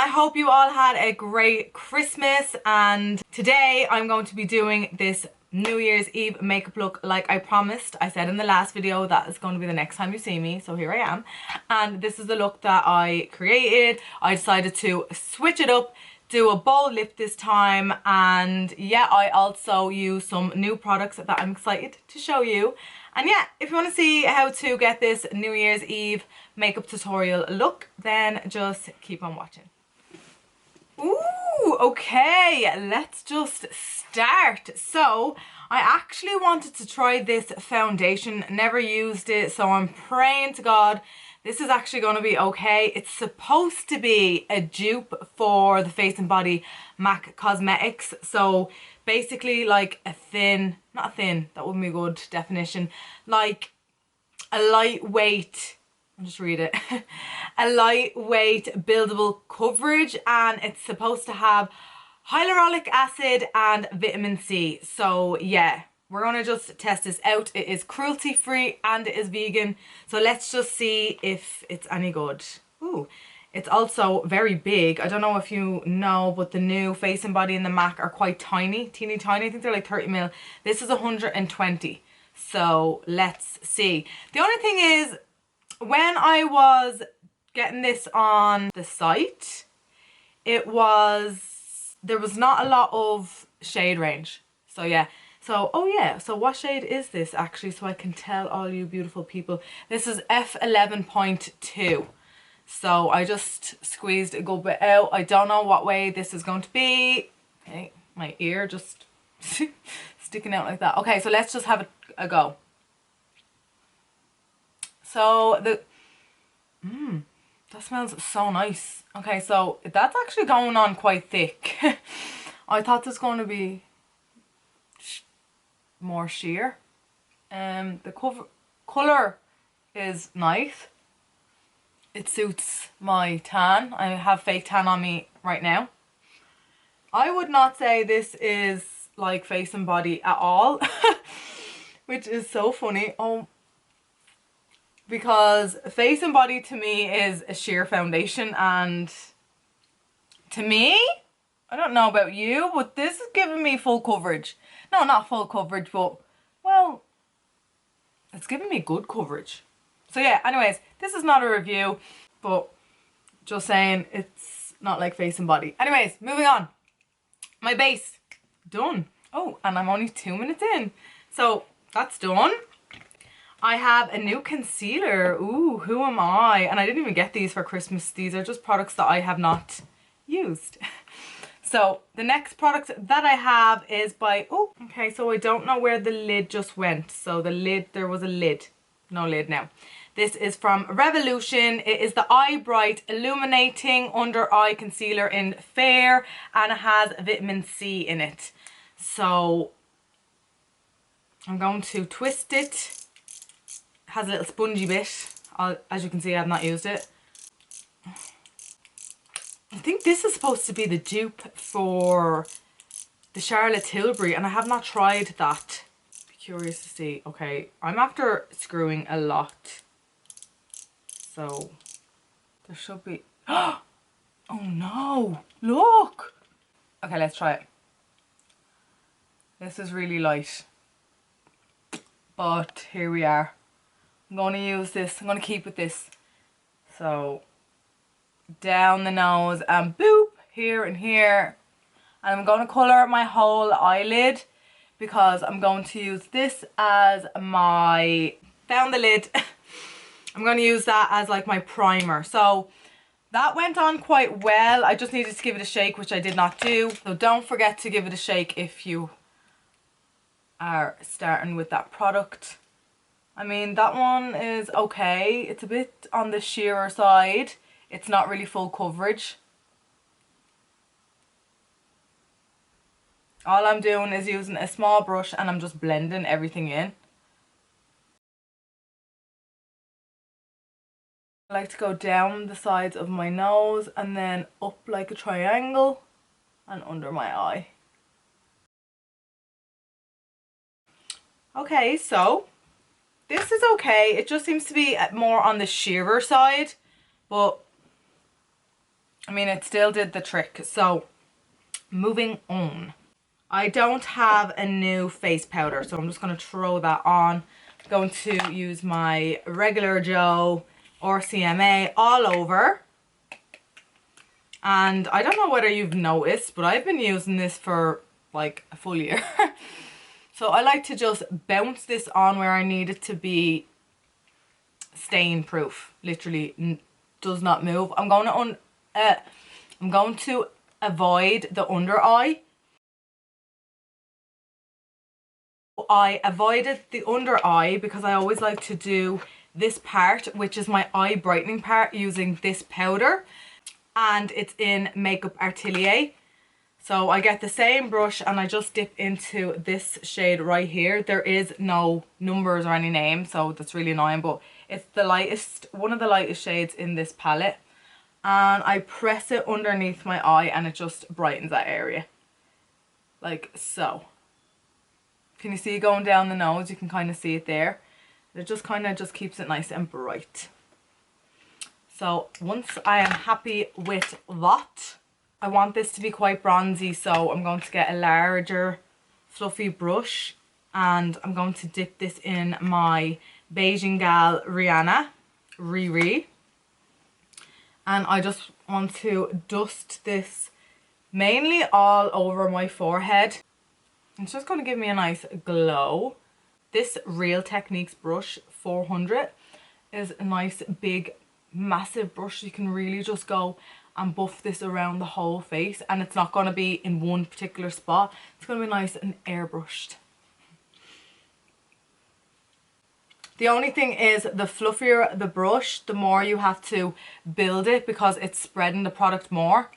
I hope you all had a great Christmas, and today I'm going to be doing this New Year's Eve makeup look like I promised. I said in the last video that is going to be the next time you see me, so here I am. And this is the look that I created. I decided to switch it up, do a bold lip this time, and yeah, I also use some new products that I'm excited to show you. And yeah, if you want to see how to get this New Year's Eve makeup tutorial look, then just keep on watching. Ooh, okay, let's just start. So I actually wanted to try this foundation, never used it, so I'm praying to God this is actually going to be okay. It's supposed to be a dupe for the Face and Body MAC Cosmetics, so basically like a thin, not a thin, that wouldn't be a good definition, like a lightweight, I'll just read it, a lightweight buildable coverage, and it's supposed to have hyaluronic acid and vitamin C. So yeah, we're gonna just test this out. It is cruelty free and it is vegan, so let's just see if it's any good. Ooh, it's also very big. I don't know if you know, but the new Face and Body and the MAC are quite tiny, teeny tiny. I think they're like 30ml. This is 120. So let's see. The only thing is, when I was getting this on the site, there was not a lot of shade range. So yeah. So, oh yeah, so what shade is this actually, so I can tell all you beautiful people? This is F11.2. So I just squeezed a good bit out. I don't know what way this is going to be. Okay, my ear just sticking out like that. Okay, so let's just have a go. So that smells so nice. Okay, so that's actually going on quite thick. I thought this was going to be more sheer. The colour is nice. It suits my tan. I have fake tan on me right now. I would not say this is like Face and Body at all, which is so funny. Oh, because Face and Body to me is a sheer foundation, and to me, I don't know about you, but this is giving me full coverage. No, not full coverage, but, well, it's giving me good coverage. So yeah, anyways, this is not a review, but just saying it's not like Face and Body. Anyways, moving on. My base, done. Oh, and I'm only 2 minutes in. So that's done. I have a new concealer. Ooh, who am I? And I didn't even get these for Christmas. These are just products that I have not used. So the next product that I have is by, oh, okay, so I don't know where the lid just went. So the lid, there was a lid. No lid now. This is from Revolution. It is the Eye Bright Illuminating Under Eye Concealer in Fair, and it has vitamin C in it. So I'm going to twist it. It has a little spongy bit. As you can see, I have not used it. I think this is supposed to be the dupe for the Charlotte Tilbury, and I have not tried that. Be curious to see. Okay, I'm after screwing a lot. So there should be, oh no, look. Okay, let's try it. This is really light, but here we are. I'm going to use this, I'm going to keep with this. So down the nose and boop, here and here. And I'm going to colour my whole eyelid because I'm going to use this as my, down the lid. I'm going to use that as like my primer. So that went on quite well. I just needed to give it a shake, which I did not do. So don't forget to give it a shake if you are starting with that product. I mean, that one is okay. It's a bit on the sheerer side. It's not really full coverage. All I'm doing is using a small brush and I'm just blending everything in. I like to go down the sides of my nose and then up like a triangle and under my eye. Okay, so this is okay. It just seems to be more on the sheerer side, but I mean, it still did the trick. So moving on. I don't have a new face powder, so I'm just going to throw that on. I'm going to use my regular Joe RCMA all over. And I don't know whether you've noticed, but I've been using this for like a full year. So I like to just bounce this on where I need it to be stain proof. Literally does not move. I'm going to avoid the under eye. I avoided the under eye because I always like to do this part, which is my eye brightening part, using this powder. And it's in Makeup Atelier. So I get the same brush and I just dip into this shade right here. There is no numbers or any name, so that's really annoying, but it's the lightest, one of the lightest shades in this palette. And I press it underneath my eye and it just brightens that area. Like so. Can you see it going down the nose? You can kind of see it there. It just kind of just keeps it nice and bright. So once I am happy with that, I want this to be quite bronzy, so I'm going to get a larger fluffy brush and I'm going to dip this in my Beijing Gal Rihanna Riri. And I just want to dust this mainly all over my forehead. It's just going to give me a nice glow. This Real Techniques brush 400 is a nice big massive brush. You can really just go and buff this around the whole face, and it's not going to be in one particular spot. It's going to be nice and airbrushed. The only thing is, the fluffier the brush, the more you have to build it because it's spreading the product more.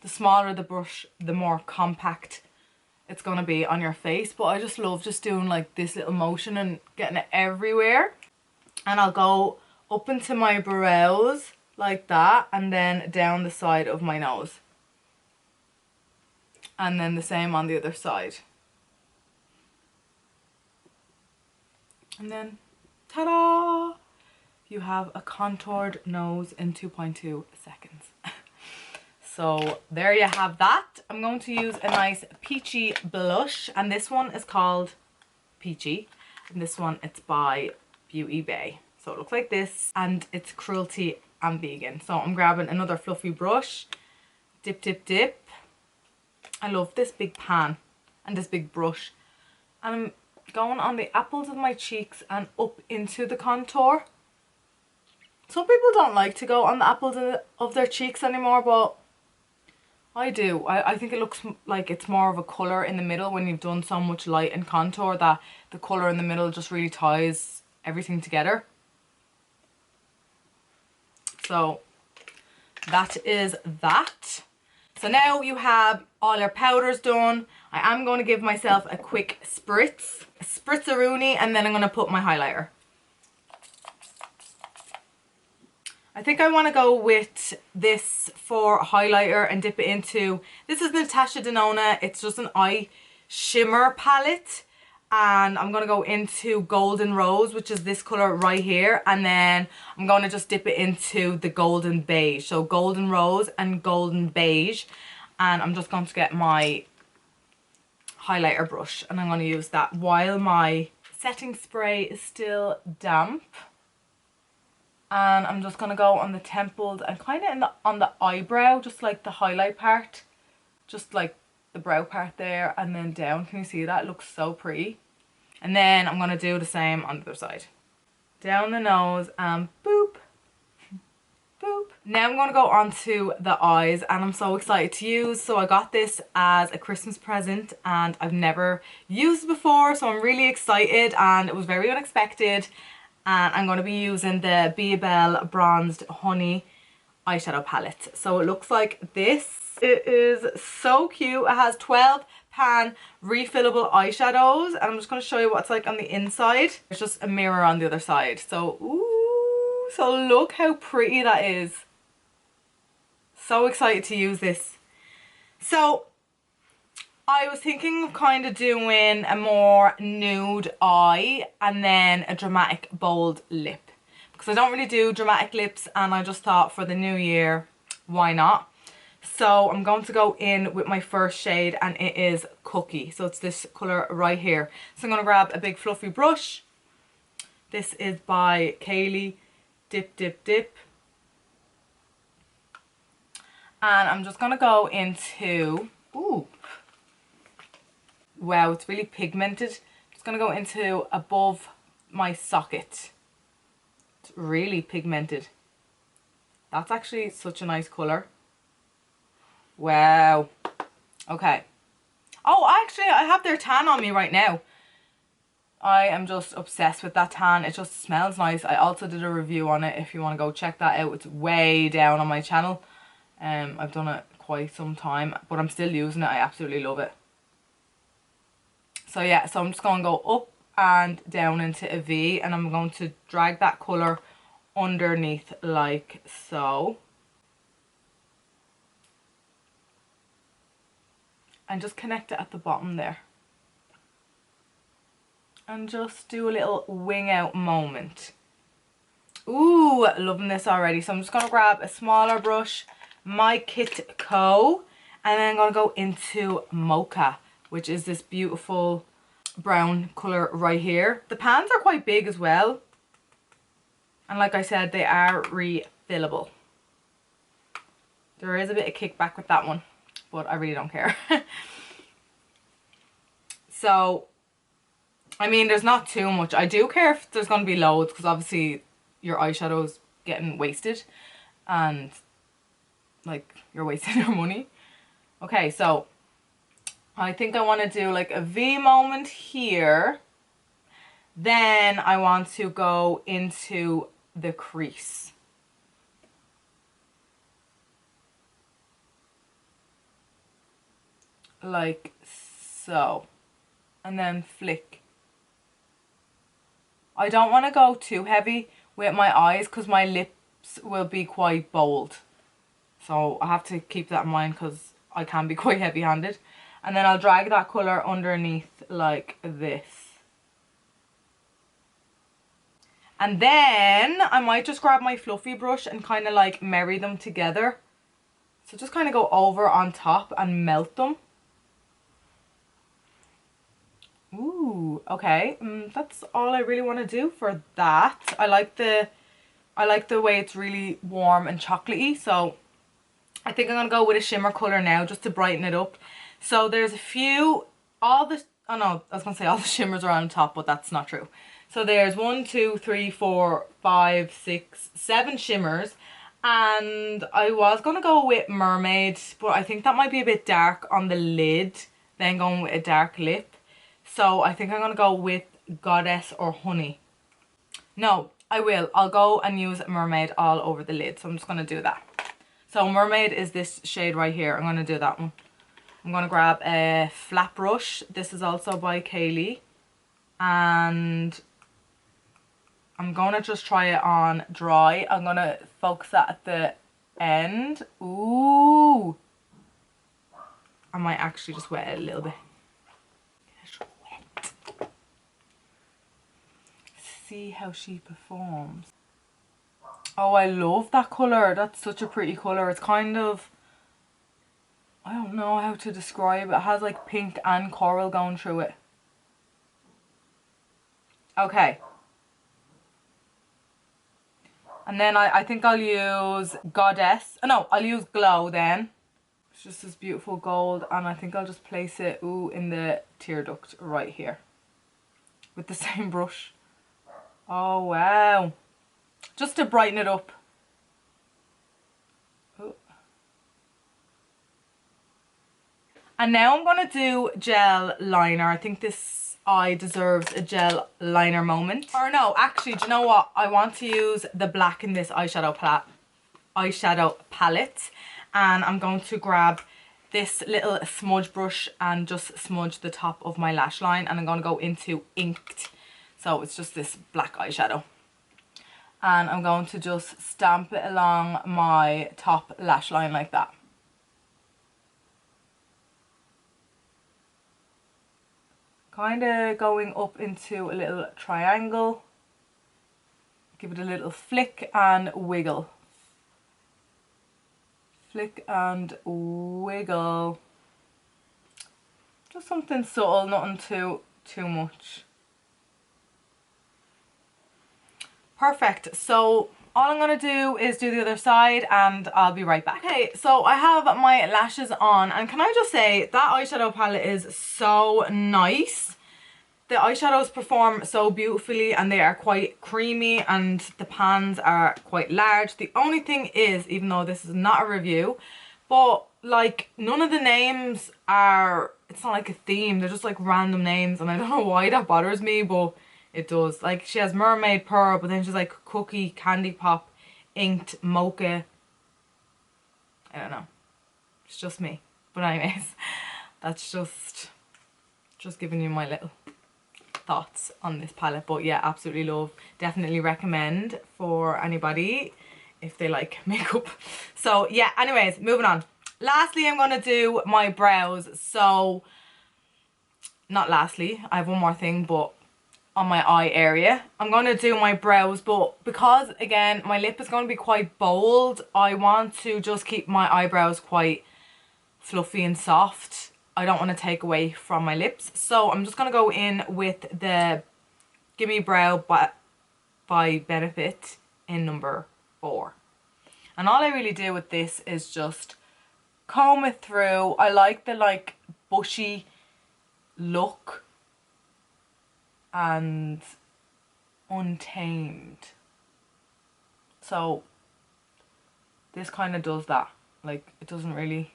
The smaller the brush, the more compact it's going to be on your face. But I just love just doing like this little motion and getting it everywhere. And I'll go up into my brows like that, and then down the side of my nose, and then the same on the other side, and then ta-da, you have a contoured nose in 2.2 seconds. So there you have that. I'm going to use a nice peachy blush, and this one is called Peachy, and this one, it's by Beauty Bay. So it looks like this, and it's cruelty and vegan. So I'm grabbing another fluffy brush, dip dip dip. I love this big pan and this big brush, and I'm going on the apples of my cheeks and up into the contour. Some people don't like to go on the apples of their cheeks anymore, but I do. I think it looks like it's more of a colour in the middle when you've done so much light and contour, that the colour in the middle just really ties everything together. So that is that. So now you have all your powders done. I am going to give myself a quick spritz, a spritzeroonie, and then I'm going to put my highlighter. I think I want to go with this for highlighter and dip it into, this is Natasha Denona, it's just an eye shimmer palette. And I'm going to go into Golden Rose, which is this colour right here. And then I'm going to just dip it into the Golden Beige. So Golden Rose and Golden Beige. And I'm just going to get my highlighter brush. And I'm going to use that while my setting spray is still damp. And I'm just going to go on the temples and kind of on the eyebrow, just like the highlight part. Just like the brow part there, and then down. Can you see that? It looks so pretty. And then I'm going to do the same on the other side. Down the nose and boop, boop. Now I'm going to go on to the eyes, and I'm so excited to use. So I got this as a Christmas present and I've never used it before, so I'm really excited, and it was very unexpected. And I'm going to be using the Belle Bronzed Honey eyeshadow palette. So it looks like this. It is so cute. It has 12 pan refillable eyeshadows, and I'm just going to show you what it's like on the inside. There's just a mirror on the other side. So, ooh, so look how pretty that is. So excited to use this. So I was thinking of kind of doing a more nude eye and then a dramatic bold lip, because I don't really do dramatic lips, and I just thought for the new year, why not? So I'm going to go in with my first shade, and it is Cookie. So it's this colour right here. So I'm going to grab a big fluffy brush. This is by Kaylee. Dip, dip, dip. And I'm just going to go into... Ooh. Wow, it's really pigmented. Just going to go into above my socket. It's really pigmented. That's actually such a nice colour. Wow. Okay. Oh, actually, I have their tan on me right now. I am just obsessed with that tan. It just smells nice. I also did a review on it if you want to go check that out. It's way down on my channel. I've done it quite some time, but I'm still using it. I absolutely love it. So yeah, so I'm just going to go up and down into a V, and I'm going to drag that colour underneath like so. And just connect it at the bottom there. And just do a little wing out moment. Ooh, loving this already. So I'm just going to grab a smaller brush, my Kit Co, and then I'm going to go into Mocha, which is this beautiful brown colour right here. The pans are quite big as well. And like I said, they are refillable. There is a bit of kickback with that one, but I really don't care. So, I mean, there's not too much. I do care if there's going to be loads, because obviously your eyeshadow's getting wasted and like you're wasting your money. Okay, so I think I want to do like a V moment here. Then I want to go into the crease. Like so. And then flick. I don't want to go too heavy with my eyes because my lips will be quite bold. So I have to keep that in mind because I can be quite heavy-handed. And then I'll drag that colour underneath like this. And then I might just grab my fluffy brush and kind of like marry them together. So just kind of go over on top and melt them. Ooh, okay. That's all I really want to do for that. I like the way it's really warm and chocolatey. So I think I'm going to go with a shimmer colour now just to brighten it up. So there's a few, oh no, I was going to say all the shimmers are on top, but that's not true. So there's 1, 2, 3, 4, 5, 6, 7 shimmers. And I was going to go with Mermaid, but I think that might be a bit dark on the lid. Then going with a dark lip. So I think I'm going to go with Goddess or Honey. No, I will. I'll go and use Mermaid all over the lid. So I'm just going to do that. So Mermaid is this shade right here. I'm going to do that one. I'm going to grab a flat brush. This is also by Kaylee. And I'm going to just try it on dry. I'm going to focus that at the end. Ooh. I might actually just wet it a little bit. See how she performs. Oh, I love that colour. That's such a pretty colour. It's kind of, I don't know how to describe it. It has like pink and coral going through it. Okay. And then I think I'll use Goddess. Oh no, I'll use Glow then. It's just this beautiful gold, and I think I'll just place it in the tear duct right here. With the same brush. Oh wow. Just to brighten it up. Ooh. And now I'm going to do gel liner. I think this eye deserves a gel liner moment. Or no, actually, do you know what? I want to use the black in this eyeshadow palette. And I'm going to grab this little smudge brush and just smudge the top of my lash line. And I'm going to go into Inked. So it's just this black eyeshadow. And I'm going to just stamp it along my top lash line like that. Kind of going up into a little triangle. Give it a little flick and wiggle. Flick and wiggle. Just something subtle, nothing too much. Perfect. So all I'm going to do is do the other side and I'll be right back. Okay, so I have my lashes on, and can I just say that eyeshadow palette is so nice. The eyeshadows perform so beautifully and they are quite creamy and the pans are quite large. The only thing is, even though this is not a review, but like none of the names are, it's not like a theme, they're just like random names, and I don't know why that bothers me, but it does. Like she has Mermaid Pearl, but then she's like Cookie, Candy Pop, Inked, Mocha. I don't know. It's just me. But anyways, that's just giving you my little thoughts on this palette. But yeah, absolutely love. Definitely recommend for anybody if they like makeup. So yeah, anyways, moving on. Lastly, I'm going to do my brows. So, not lastly, I have one more thing, but on my eye area I'm going to do my brows, but because again my lip is going to be quite bold, I want to just keep my eyebrows quite fluffy and soft. I don't want to take away from my lips, so I'm just going to go in with the Gimme Brow by Benefit in number 4, and all I really do with this is just comb it through. I like the like bushy look and untamed, so this kind of does that. Like it doesn't really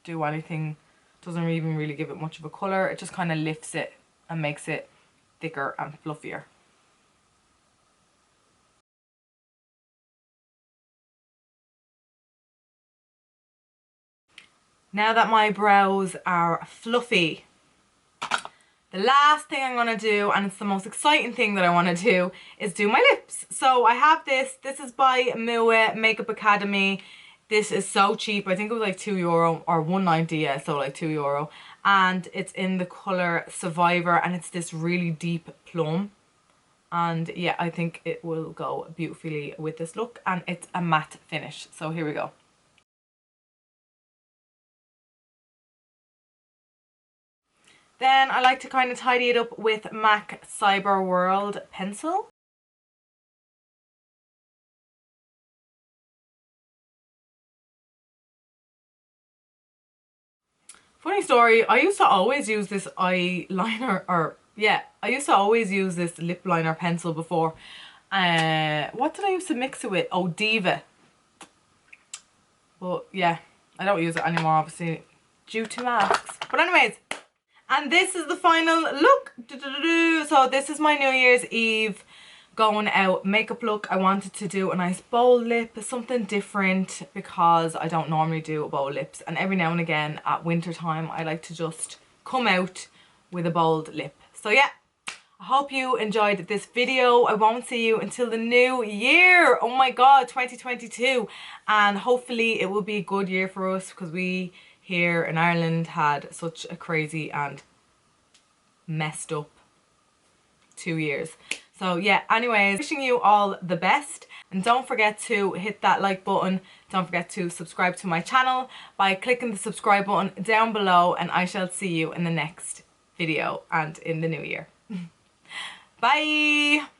do anything, doesn't even really give it much of a colour, it just kind of lifts it and makes it thicker and fluffier. Now that my brows are fluffy, the last thing I'm going to do, and it's the most exciting thing that I want to do, is do my lips. So I have this is by Muwe Makeup Academy. This is so cheap, I think it was like €2 or $1.90, yeah, so like €2. And it's in the colour Survivor, and it's this really deep plum. And yeah, I think it will go beautifully with this look, and it's a matte finish. So here we go. Then I like to kind of tidy it up with MAC Cyber World pencil. Funny story, I used to always use this eyeliner, or yeah, I used to always use this lip liner pencil before. What did I used to mix it with? Oh, Diva. But yeah, I don't use it anymore obviously due to masks. But anyways, and this is the final look. So this is my New Year's Eve going out makeup look. I wanted to do a nice bold lip, something different, because I don't normally do bold lips, and every now and again at winter time I like to just come out with a bold lip. So yeah, I hope you enjoyed this video. I won't see you until the new year. Oh my god, 2022, and hopefully it will be a good year for us, because we here in Ireland had such a crazy and messed up 2 years. So yeah, anyways, wishing you all the best, and don't forget to hit that like button. Don't forget to subscribe to my channel by clicking the subscribe button down below, and I shall see you in the next video and in the new year. Bye!